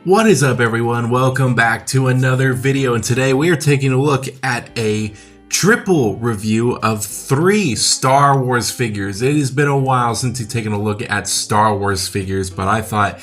What is up, everyone? Welcome back to another video, and today we are taking a look at a triple review of 3 Star Wars figures. It has been a while since you've taken a look at Star Wars figures, but I thought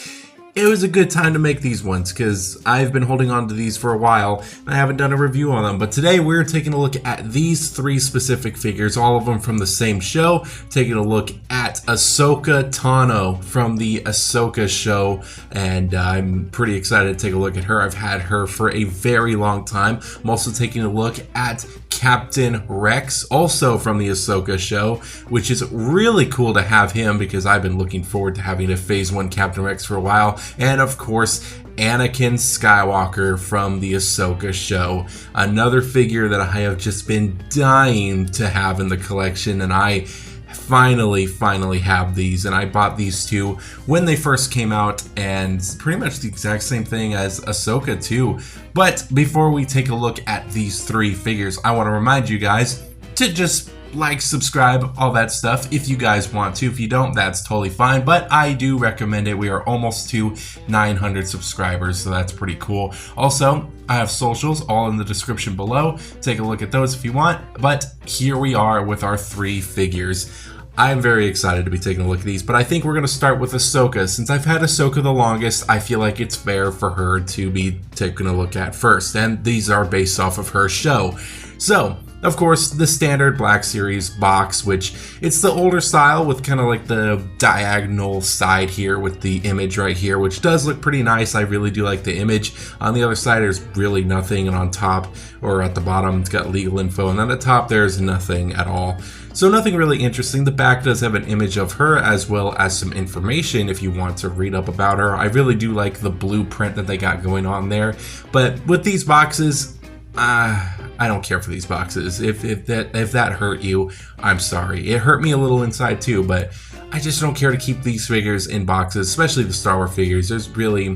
it was a good time to make these ones because I've been holding on to these for a while and I haven't done a review on them. But today we're taking a look at these 3 specific figures, all of them from the same show. Taking a look at Ahsoka Tano from the Ahsoka show, and I'm pretty excited to take a look at her. I've had her for a very long time. I'm also taking a look at Captain Rex, also from the Ahsoka show, which is really cool to have him because I've been looking forward to having a Phase 1 Captain Rex for a while. And of course, Anakin Skywalker from the Ahsoka show. Another figure that I have just been dying to have in the collection, and I finally have these, and I bought these 2 when they first came out, and pretty much the exact same thing as Ahsoka too. But before we take a look at these 3 figures, I want to remind you guys to just like, subscribe, all that stuff if you guys want to. If you don't, that's totally fine, but I do recommend it. We are almost to 900 subscribers, so that's pretty cool. Also, I have socials all in the description below. Take a look at those if you want, but here we are with our 3 figures. I'm very excited to be taking a look at these, but I think we're going to start with Ahsoka. Since I've had Ahsoka the longest, I feel like it's fair for her to be taken a look at first, and these are based off of her show. So, of course, the standard Black Series box, which it's the older style with kind of like the diagonal side here with the image right here, which does look pretty nice. I really do like the image. On the other side, there's really nothing, and on top or at the bottom, it's got legal info, and on the top, there's nothing at all. So nothing really interesting. The back does have an image of her as well as some information if you want to read up about her. I really do like the blueprint that they got going on there. But with these boxes, I don't care for these boxes. If that hurt you, I'm sorry. It hurt me a little inside too, but I just don't care to keep these figures in boxes, especially the Star Wars figures. There's really, I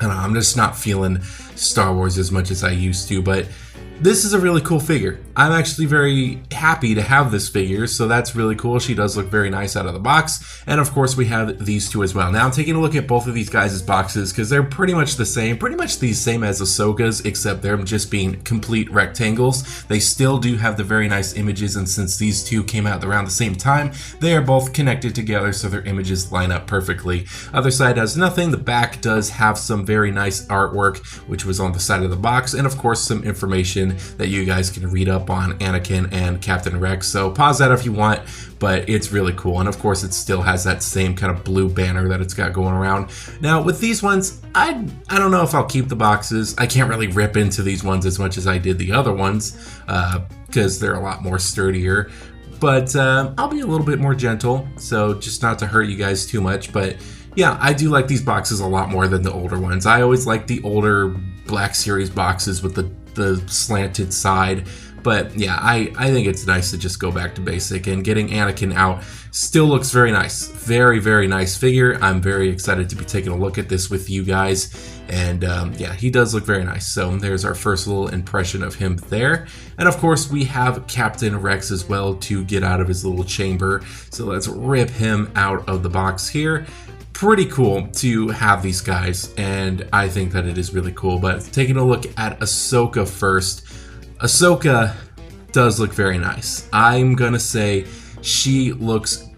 don't know, I'm just not feeling Star Wars as much as I used to, but this is a really cool figure. I'm actually very happy to have this figure, so that's really cool. She does look very nice out of the box. And of course, we have these 2 as well. Now, I'm taking a look at both of these guys' boxes because they're pretty much the same as Ahsoka's, except they're just being complete rectangles. They still do have the very nice images, and since these 2 came out around the same time, they are both connected together, so their images line up perfectly. Other side has nothing. The back does have some very nice artwork, which was on the side of the box, and of course, some information that you guys can read up on Anakin and Captain Rex. So pause that if you want, but it's really cool. And of course, it still has that same kind of blue banner that it's got going around. Now with these ones, I don't know if I'll keep the boxes. I can't really rip into these ones as much as I did the other ones because they're a lot more sturdier. But I'll be a little bit more gentle, so just not to hurt you guys too much. But yeah, I do like these boxes a lot more than the older ones. I always like the older Black Series boxes with the slanted side, but yeah, I think it's nice to just go back to basic, and getting Anakin out still looks very nice. Very nice figure. I'm very excited to be taking a look at this with you guys, and yeah, he does look very nice. So there's our first little impression of him there, and of course we have Captain Rex as well to get out of his little chamber, so let's rip him out of the box here. Pretty cool to have these guys, and I think that it is really cool. But taking a look at Ahsoka first, Ahsoka does look very nice. I'm gonna say she looks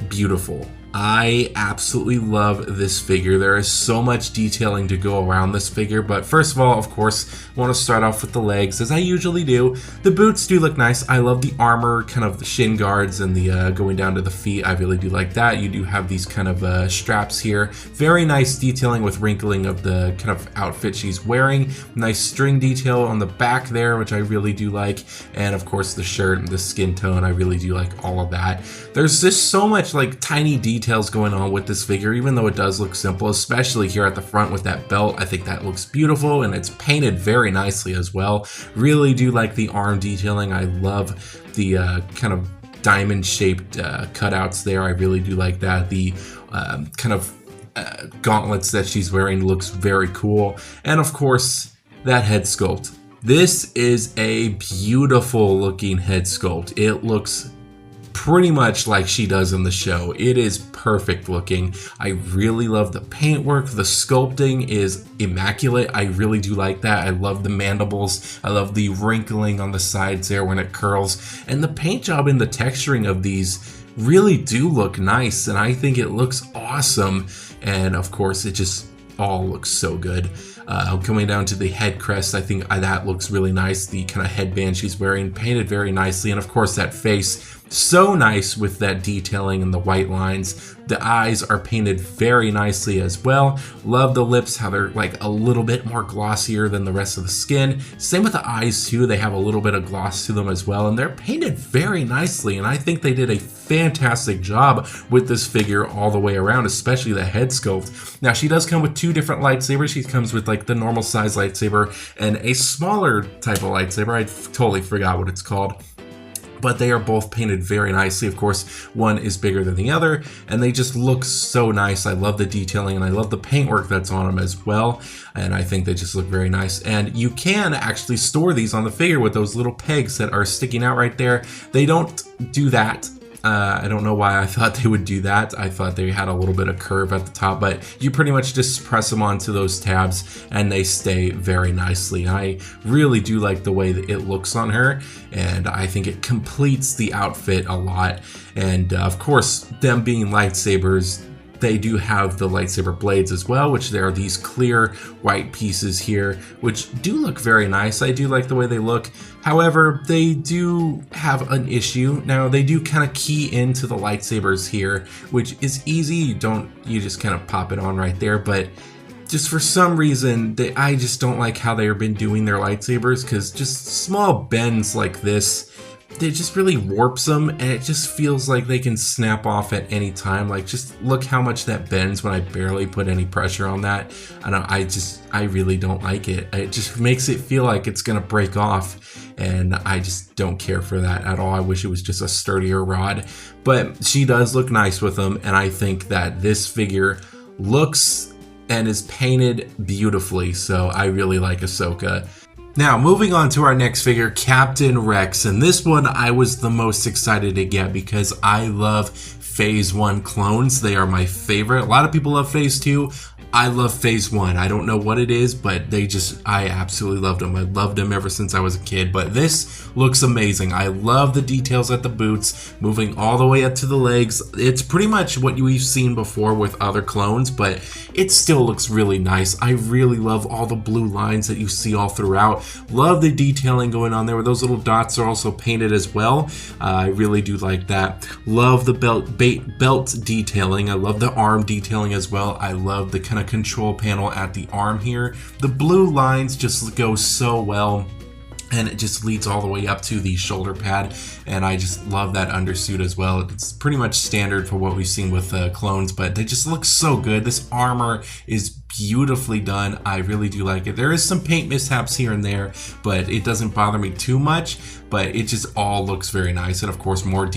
beautiful. I absolutely love this figure. There is so much detailing to go around this figure, but first of all, of course, I want to start off with the legs, as I usually do. The boots do look nice. I love the armor, kind of the shin guards and the going down to the feet. I really do like that. You do have these kind of straps here. Very nice detailing with wrinkling of the kind of outfit she's wearing. Nice string detail on the back there, which I really do like. And of course, the shirt and the skin tone, I really do like all of that. There's just so much like tiny details going on with this figure, even though it does look simple, especially here at the front with that belt. I think that looks beautiful, and it's painted very nicely as well. Really do like the arm detailing. I love the kind of diamond shaped cutouts there. I really do like that. The kind of gauntlets that she's wearing looks very cool. And of course, that head sculpt. This is a beautiful looking head sculpt. It looks pretty much like she does in the show. It is perfect looking. I really love the paintwork. The sculpting is immaculate. I really do like that. I love the mandibles. I love the wrinkling on the sides there when it curls. And the paint job and the texturing of these really do look nice, and I think it looks awesome. And of course, it just all looks so good. Coming down to the head crest, I think that looks really nice. The kind of headband she's wearing, painted very nicely. And of course that face, so nice with that detailing and the white lines. The eyes are painted very nicely as well. Love the lips, how they're like a little bit more glossier than the rest of the skin. Same with the eyes too, they have a little bit of gloss to them as well, and they're painted very nicely, and I think they did a fantastic job with this figure all the way around, especially the head sculpt. Now she does come with two different lightsabers. She comes with like the normal size lightsaber and a smaller type of lightsaber. I totally forgot what it's called. But they are both painted very nicely. Of course, one is bigger than the other, and they just look so nice. I love the detailing, and I love the paintwork that's on them as well, and I think they just look very nice. And you can actually store these on the figure with those little pegs that are sticking out right there. They don't do that. I don't know why I thought they would do that. I thought they had a little bit of curve at the top, but you pretty much just press them onto those tabs and they stay very nicely. I really do like the way that it looks on her, and I think it completes the outfit a lot. And of course, them being lightsabers, they do have the lightsaber blades as well, which there are these clear white pieces here, which do look very nice. I do like the way they look. However, they do have an issue. Now, they do kind of key into the lightsabers here, which is easy. You just kind of pop it on right there, but just for some reason, I just don't like how they've been doing their lightsabers, because just small bends like this, it just really warps them, and it just feels like they can snap off at any time. Like, just look how much that bends when I barely put any pressure on that. I really don't like it. It just makes it feel like it's gonna break off, and I just don't care for that at all. I wish it was just a sturdier rod, but she does look nice with them, and I think that this figure looks and is painted beautifully, so I really like Ahsoka. Now, moving on to our next figure, Captain Rex, and this one I was the most excited to get because I love Phase 1 clones. They are my favorite. A lot of people love Phase 2. I love Phase 1. I don't know what it is, but I absolutely loved them. I loved them ever since I was a kid, but this looks amazing. I love the details at the boots, moving all the way up to the legs. It's pretty much what we've seen before with other clones, but it still looks really nice. I really love all the blue lines that you see all throughout. Love the detailing going on there. Those little dots are also painted as well. I really do like that. Love the belt detailing. I love the arm detailing as well. I love the kind of control panel at the arm here. The blue lines just go so well, and it just leads all the way up to the shoulder pad, and I just love that undersuit as well. It's pretty much standard for what we've seen with clones, but they just look so good. This armor is beautifully done. I really do like it. There is some paint mishaps here and there, but it doesn't bother me too much, but it just all looks very nice. And of course, more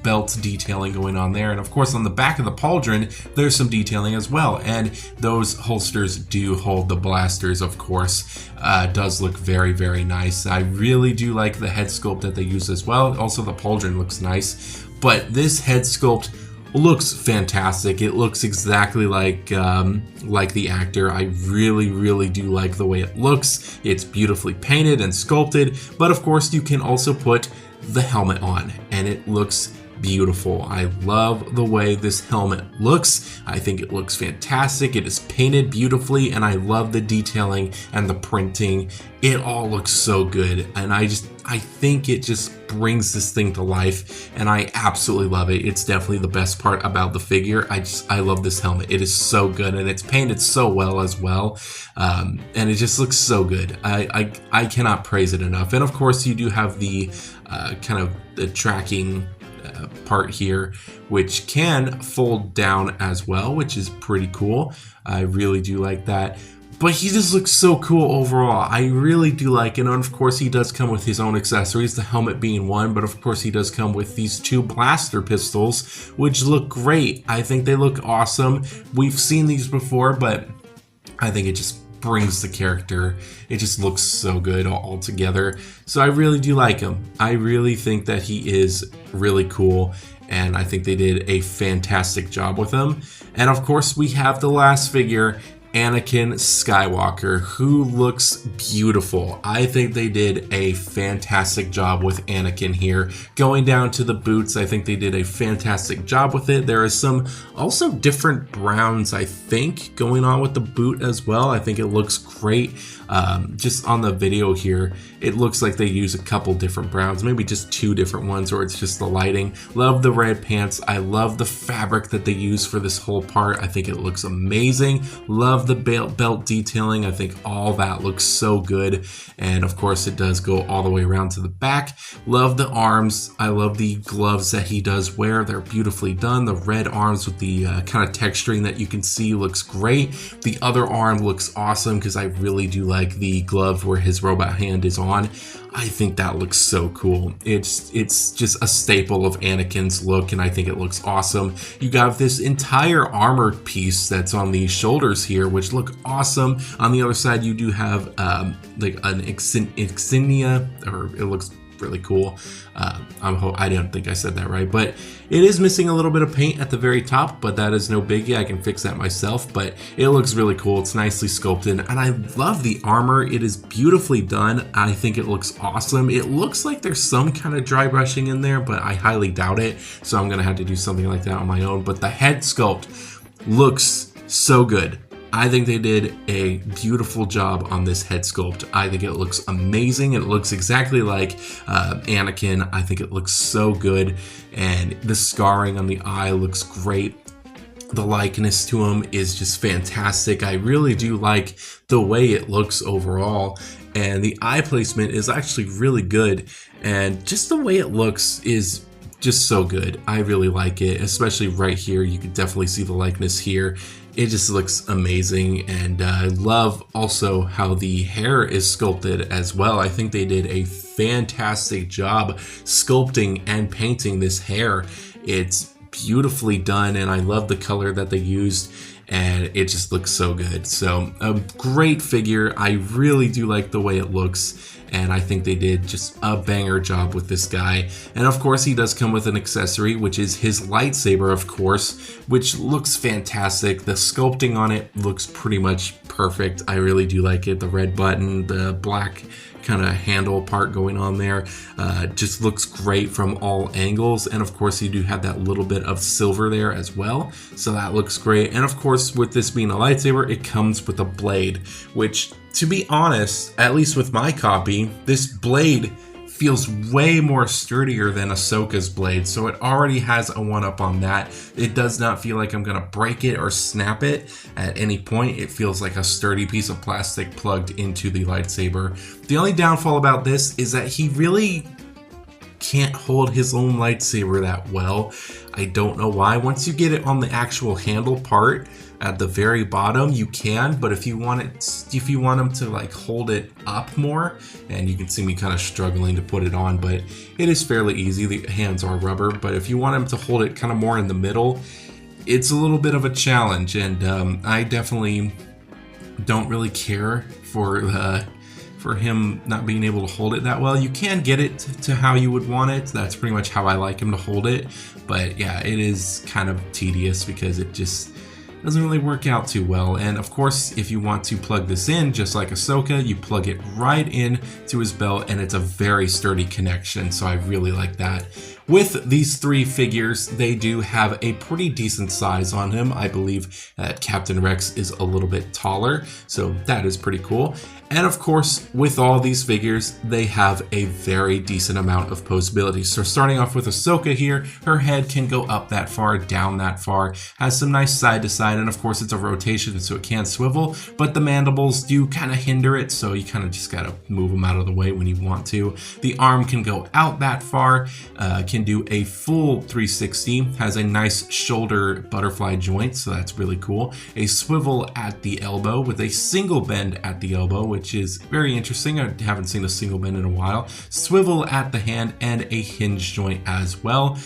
belt detailing going on there, and of course on the back of the pauldron there's some detailing as well, and those holsters do hold the blasters. Of course, does look very, very nice. I really do like the head sculpt that they use as well. Also, the pauldron looks nice, but this head sculpt looks fantastic. It looks exactly like the actor. I really, really do like the way it looks. It's beautifully painted and sculpted, but of course you can also put the helmet on, and it looks beautiful. I love the way this helmet looks. I think it looks fantastic. It is painted beautifully, and I love the detailing and the printing. It all looks so good, and I think it just brings this thing to life, and I absolutely love it. It's definitely the best part about the figure. I love this helmet. It is so good, and it's painted so well as well, and it just looks so good. I cannot praise it enough. And of course, you do have the kind of the tracking part here, which can fold down as well, which is pretty cool. I really do like that. But he just looks so cool overall. I really do like it. And of course, he does come with his own accessories, the helmet being one, but of course he does come with these two blaster pistols, which look great. I think they look awesome. We've seen these before, but I think it just brings the character. It just looks so good all together. So I really do like him. I really think that he is really cool, and I think they did a fantastic job with him. And of course, we have the last figure, Anakin Skywalker, who looks beautiful. I think they did a fantastic job with Anakin here. Going down to the boots, I think they did a fantastic job with it. There is some also different browns, I think, going on with the boot as well. I think it looks great. Just on the video here, it looks like they use a couple different browns, maybe just 2 different ones, or it's just the lighting. Love the red pants. I love the fabric that they use for this whole part. I think it looks amazing. Love the belt detailing. I think all that looks so good. And of course, it does go all the way around to the back. Love the arms. I love the gloves that he does wear. They're beautifully done. The red arms with the kind of texturing that you can see looks great. The other arm looks awesome because I really do like the glove where his robot hand is on. I think that looks so cool. It's just a staple of Anakin's look, and I think it looks awesome. You got this entire armored piece that's on the shoulders here, which look awesome. On the other side, you do have like an insignia, or it looks really cool. I don't think I said that right, but it is missing a little bit of paint at the very top, but that is no biggie. I can fix that myself, but it looks really cool. It's nicely sculpted, and I love the armor. It is beautifully done. I think it looks awesome. It looks like there's some kind of dry brushing in there, but I highly doubt it, so I'm gonna have to do something like that on my own. But the head sculpt looks so good. I think they did a beautiful job on this head sculpt. I think it looks amazing. It looks exactly like Anakin. I think it looks so good, and the scarring on the eye looks great. The likeness to him is just fantastic. I really do like the way it looks overall, and the eye placement is actually really good, and just the way it looks is just so good. I really like it, especially right here. You can definitely see the likeness here. It just looks amazing, and I love also how the hair is sculpted as well. I think they did a fantastic job sculpting and painting this hair. It's beautifully done, and I love the color that they used, and it just looks so good. So a great figure. I really do like the way it looks, and I think they did just a banger job with this guy. And of course, he does come with an accessory, which is his lightsaber, of course, which looks fantastic. The sculpting on it looks pretty much perfect. I really do like it. The red button, the black kind of handle part going on there, just looks great from all angles. And of course, you do have that little bit of silver there as well, so that looks great. And of course, with this being a lightsaber, it comes with a blade, which, to be honest, at least with my copy, this blade feels way more sturdier than Ahsoka's blade, so it already has a one-up on that. It does not feel like I'm gonna break it or snap it at any point. It feels like a sturdy piece of plastic plugged into the lightsaber. The only downfall about this is that he really can't hold his own lightsaber that well. I don't know why. Once you get it on the actual handle part at the very bottom, you can, but if you want him to like hold it up more, and you can see me kind of struggling to put it on, but it is fairly easy. The hands are rubber, but if you want him to hold it kind of more in the middle, it's a little bit of a challenge, and I definitely don't really care for him not being able to hold it that well. You can get it to how you would want it. That's pretty much how I like him to hold it. But yeah, it is kind of tedious because it just doesn't really work out too well. And of course, if you want to plug this in, just like Ahsoka, you plug it right in to his belt, and it's a very sturdy connection. So I really like that. With these 3 figures, they do have a pretty decent size on him. I believe that Captain Rex is a little bit taller, so that is pretty cool. And of course, with all these figures, they have a very decent amount of posability. So starting off with Ahsoka here, her head can go up that far, down that far, has some nice side to side, and of course it's a rotation so it can swivel, but the mandibles do kind of hinder it, so you kind of just gotta move them out of the way when you want to. The arm can go out that far, can do a full 360, has a nice shoulder butterfly joint, so that's really cool. A swivel at the elbow with a single bend at the elbow, which is very interesting. I haven't seen a single bend in a while. Swivel at the hand, and a hinge joint as well.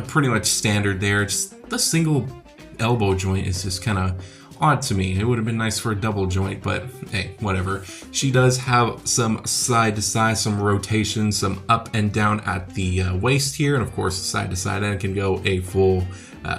Pretty much standard there. Just the single elbow joint is just kind of odd to me. It would have been nice for a double joint, but hey, whatever. She does have some side to side, some rotation, some up and down at the waist here, and of course side to side, and it can go a full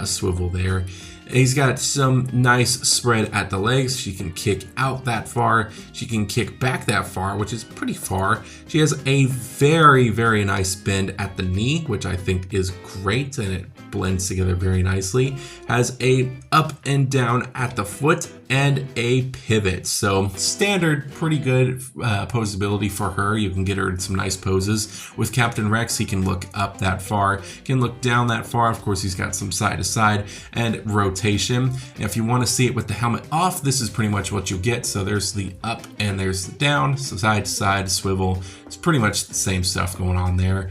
swivel there. He's got some nice spread at the legs. She can kick out that far. She can kick back that far, which is pretty far. She has a very, very nice bend at the knee, which I think is great, and it blends together very nicely. Has a up and down at the foot and a pivot. So standard, pretty good posability for her. You can get her in some nice poses. With Captain Rex, he can look up that far, can look down that far. Of course, he's got some side to side and rotation. And if you want to see it with the helmet off, this is pretty much what you get. So there's the up and there's the down, so side to side, swivel. It's pretty much the same stuff going on there.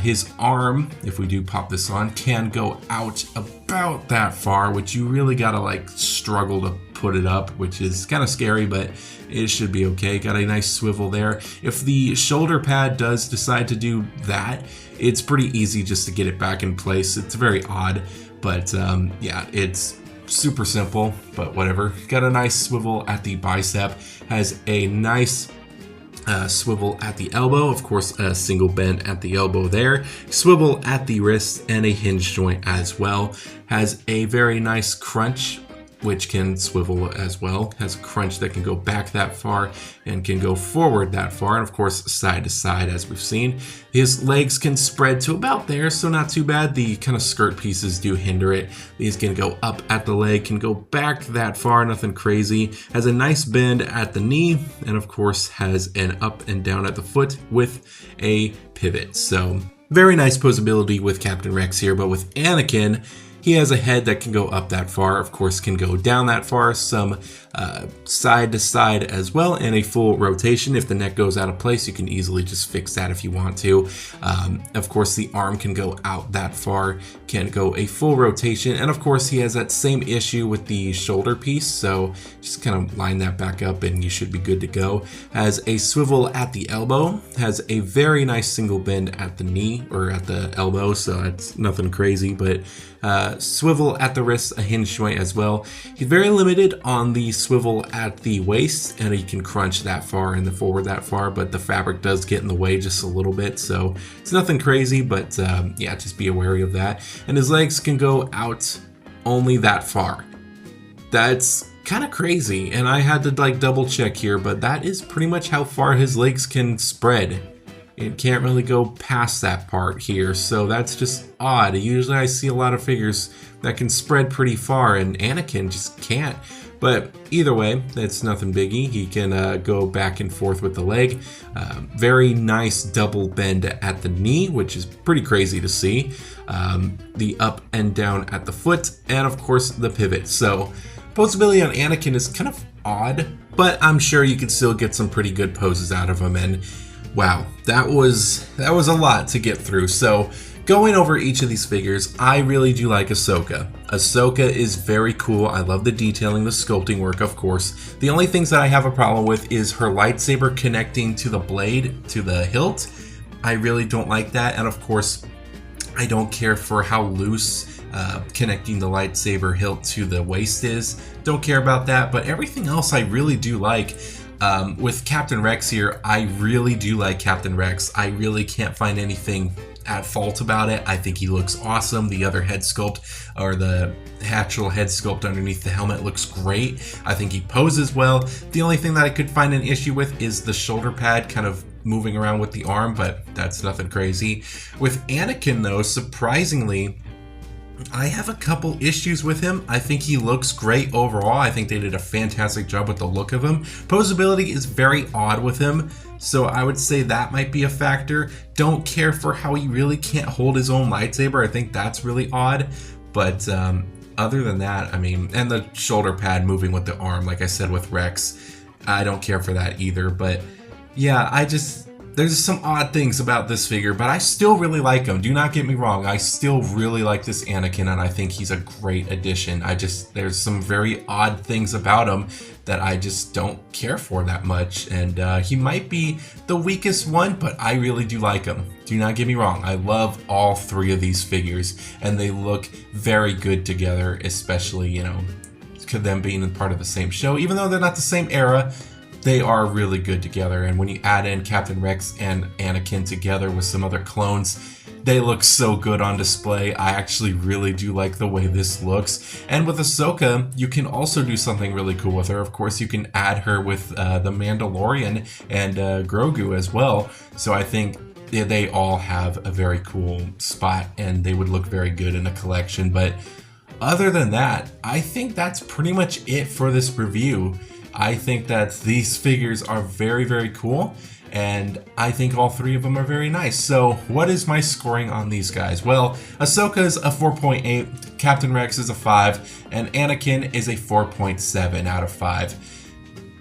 His arm, if we do pop this on, can go out about that far, which you really gotta like struggle to put it up, which is kind of scary, but it should be okay. Got a nice swivel there. If the shoulder pad does decide to do that, it's pretty easy just to get it back in place. It's very odd, but yeah, it's super simple, but whatever. Got a nice swivel at the bicep, has a nice swivel at the elbow, of course a single bend at the elbow there, swivel at the wrist, and a hinge joint as well. Has a very nice crunch, which can swivel as well. Has a crunch that can go back that far and can go forward that far, and of course side to side as we've seen. His legs can spread to about there, so not too bad. The kind of skirt pieces do hinder it. These can go up at the leg, can go back that far, nothing crazy. Has a nice bend at the knee, and of course has an up and down at the foot with a pivot. So very nice posability with Captain Rex here, but with Anakin, he has a head that can go up that far, of course can go down that far, some side to side as well, and a full rotation. If the neck goes out of place, you can easily just fix that if you want to. Of course, the arm can go out that far, can go a full rotation, and of course he has that same issue with the shoulder piece, so just kind of line that back up and you should be good to go. Has a swivel at the elbow, has a very nice single bend at the knee, or at the elbow, so that's nothing crazy, but swivel at the wrist, a hinge joint as well. He's very limited on the swivel at the waist, and he can crunch that far and the forward that far, but the fabric does get in the way just a little bit, so it's nothing crazy, but yeah, just be wary of that. And his legs can go out only that far. That's kind of crazy, and I had to like double check here, but that is pretty much how far his legs can spread. It can't really go past that part here, so that's just odd. Usually I see a lot of figures that can spread pretty far, and Anakin just can't. But either way, it's nothing biggie. He can go back and forth with the leg. Very nice double bend at the knee, which is pretty crazy to see. The up and down at the foot, and of course the pivot. So posability on Anakin is kind of odd, but I'm sure you could still get some pretty good poses out of him. And wow, that was a lot to get through. So going over each of these figures, I really do like Ashoka. Ashoka is very cool. I love the detailing, the sculpting work, of course. The only things that I have a problem with is her lightsaber connecting to the blade, to the hilt. I really don't like that, and of course, I don't care for how loose connecting the lightsaber hilt to the waist is. Don't care about that, but everything else I really do like. With Captain Rex here, I really do like Captain Rex. I really can't find anything at fault about it. I think he looks awesome. The other head sculpt, or the actual head sculpt underneath the helmet, looks great. I think he poses well. The only thing that I could find an issue with is the shoulder pad kind of moving around with the arm, but that's nothing crazy. With Anakin though, surprisingly, I have a couple issues with him. I think he looks great overall. I think they did a fantastic job with the look of him. Posability is very odd with him, so I would say that might be a factor. Don't care for how he really can't hold his own lightsaber. I think that's really odd, but other than that, I mean, and the shoulder pad moving with the arm, like I said with Rex, I don't care for that either. But yeah, there's some odd things about this figure, but I still really like him. Do not get me wrong. I still really like this Anakin, and I think he's a great addition. There's some very odd things about him that I just don't care for that much, and he might be the weakest one, but I really do like him. Do not get me wrong. I love all three of these figures, and they look very good together, especially, you know, them being part of the same show. Even though they're not the same era, they are really good together. And when you add in Captain Rex and Anakin together with some other clones, they look so good on display. I actually really do like the way this looks. And with Ahsoka, you can also do something really cool with her. Of course, you can add her with the Mandalorian and Grogu as well. So I think they all have a very cool spot and they would look very good in a collection. But other than that, I think that's pretty much it for this review. I think that these figures are very, very cool. And I think all three of them are very nice. So what is my scoring on these guys? Well, Ahsoka is a 4.8, Captain Rex is a 5, and Anakin is a 4.7 out of 5.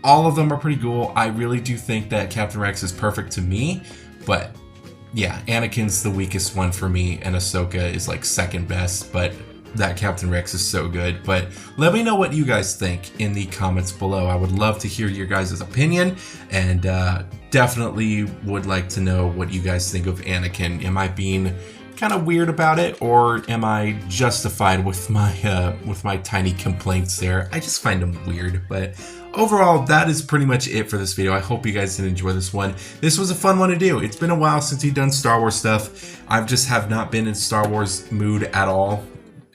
All of them are pretty cool. I really do think that Captain Rex is perfect to me, but yeah, Anakin's the weakest one for me, and Ahsoka is like second best, but that Captain Rex is so good. But let me know what you guys think in the comments below. I would love to hear your guys' opinion, and definitely would like to know what you guys think of Anakin. Am I being kind of weird about it, or am I justified with my tiny complaints there? I just find them weird. But overall, that is pretty much it for this video. I hope you guys did enjoy this one. This was a fun one to do. It's been a while since we've done Star Wars stuff. I just have not been in Star Wars mood at all,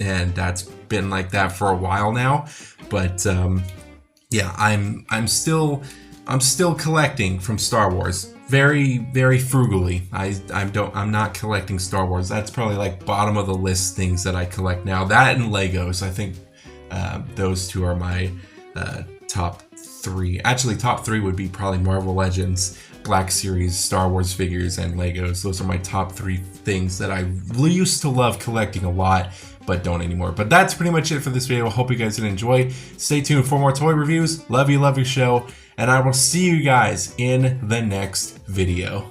and that's been like that for a while now. But yeah, I'm still collecting from Star Wars, very, very frugally. I'm not collecting Star Wars. That's probably like bottom of the list things that I collect now. That and Legos. I think those two are my top 3. Actually, top 3 would be probably Marvel Legends, Black Series, Star Wars figures, and Legos. Those are my top 3 things that I used to love collecting a lot, but don't anymore. But that's pretty much it for this video. I hope you guys did enjoy. Stay tuned for more toy reviews. Love your show, and I will see you guys in the next video.